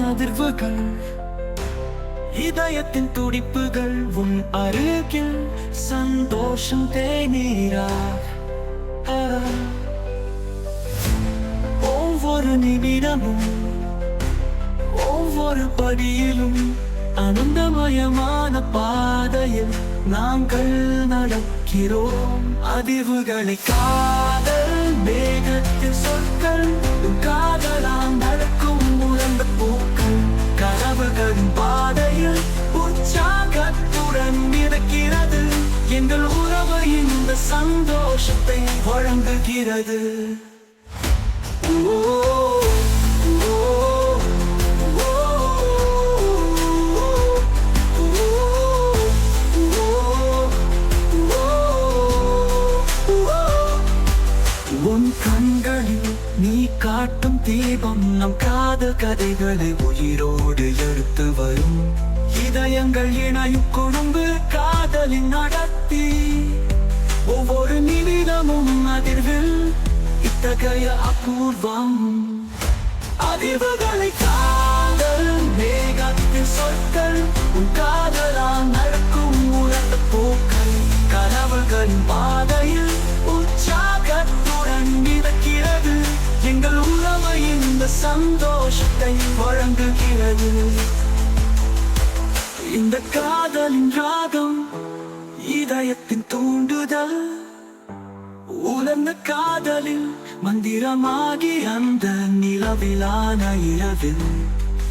அதிர்வுகள், இதயத்தின் துடிப்புகள் உன் அருகில் சந்தோஷம் தேநீரா. ஒவ்வொரு நிமிடமும் ஒவ்வொரு படியிலும் ஆனந்தமயமான பாதையில் நாங்கள் நடக்கிறோம். அதிர்வுகளை காதல் மேகத்தில் சொற்கள், காதலாம் நடக்கும் உலர்ந்த பூக்கள், கனவுகளின் பாதையில் உற்சாகத்துடன் மிதக்கிறது. எங்கள் உறவு இந்த சந்தோஷத்தை வழங்குகிறது. உன் கண்களில் நீ காட்டும் தீபம் நம் காதல் கதைகளை உயிரோடு எடுத்து வரும். இதயங்கள் இணையும் குடும்ப காதலின் நடத்தி, ஒவ்வொரு நிமிடமும் அதிர்வில் இத்தகைய அபூர்வம். அதிர்வுகளை காதல் மேகத்தில் சொற்கள், உன் காதலால் நடக்கும் உலர்ந்த பூக்கள், கனவுகளின் பாதையில் உற்சாகத்துடன் மிதக்கிறது. எங்கள் உறவு இந்த சந்தோஷத்தை வழங்குகிறது. இந்த காதலின் ராகம், இதயத்தின் தூண்டுதல், உலர்ந்த காதலில் மந்திரமாகி அந்த நிலவிலான இரவில்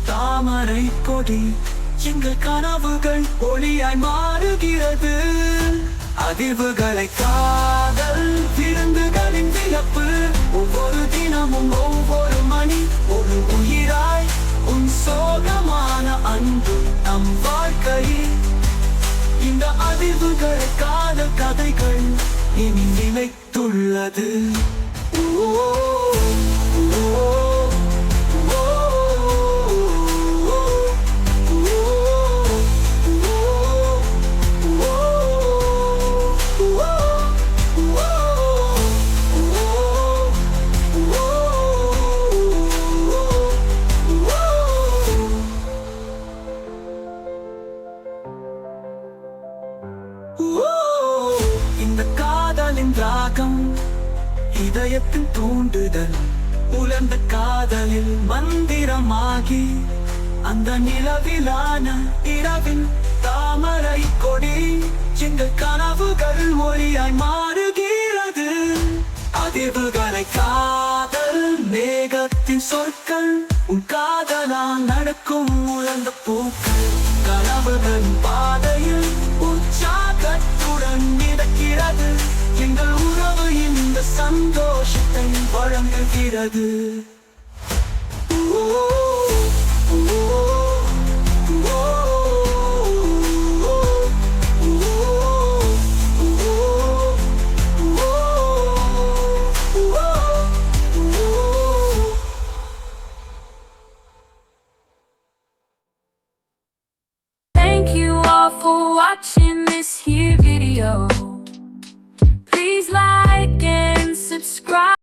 தாமரை கொடி எங்கள் கனவுகள் ஒளியாய் மாறுகிறது. அதிர்வுகளை காதல் விருந்துகளின் விளப்பு, ஒவ்வொரு தினமும் ஒவ்வொரு மணி ஒரு உயிராய் உன் சோகமான அன்பு நம் வாழ்க்கையில். இந்த அதிர்வுகளை காதல் கதைகள் இனி நிலைத்துள்ளது. இந்த காதலின் ராகம், இதயத்தின் தூண்டுதல், உலர்ந்த காதலில் மந்திரமாகி அந்த நிலவிலான இரவில் தாமரை கொடி எங்கள் கனவுகள் ஒளியாய் மாறுகிறது. அதிர்வுகளை காதல் மேகத்தின் சொற்கள், உன் காதலால் நடக்கும் உலர்ந்த பூக்கள், கனவுகளின் பாதையில் உற்சாகத்துடன் மிதக்கிறது. எங்கள் உறவு இந்த சந்தோஷத்தை வழங்குகிறது.